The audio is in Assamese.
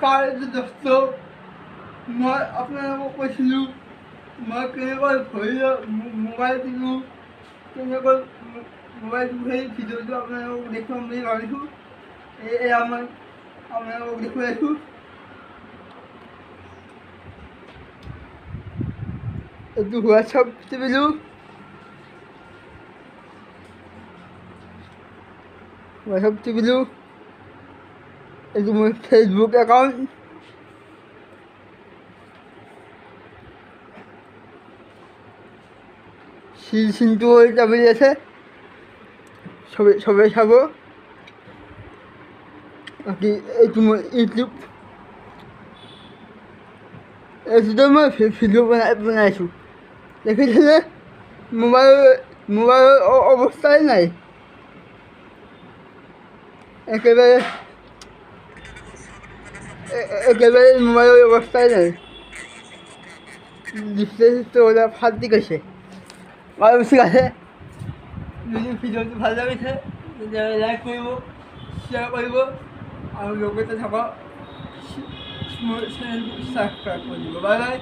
পাৰ দোস্ত মই আপোনালোকক কৈছিলোঁ মই কেনেকৈ ভৰিত মোবাইল টিপোঁ কেনেকৈ মোবাইল টিপোঁ সেই ভিডিঅ'টো আপোনালোকক দেখুৱাম বুলি ভাবিছোঁ। এয়া মই আপোনালোকক দেখুৱাই আছোঁ। এইটো হোৱাটছআপ টিপিলোঁ, হোৱাটছআপ টিপিলোঁ। এইটো মোৰ ফেচবুক একাউণ্ট। চিনটো যাবলৈ আছে, চবেই চাব। বাকী এইটো মোৰ ইউটিউব, এইটোতে মই ভিডিঅ' বনাইছোঁ। দেখিছেনে মোবাইলৰ অৱস্থাই নাই, একেবাৰে মোবাইলৰ অৱস্থাই নাই। ডিছপ্লে ফাটি গৈছে। আৰু ঠিক আছে, যদি ভিডিঅ'টো ভাল লাগিছে তেতিয়াহ'লে লাইক কৰিব, শ্বেয়াৰ কৰিব আৰু লগতে থকা মোৰ চেনেলটো ছাবস্ক্ৰাইব কৰিব। Bye bye.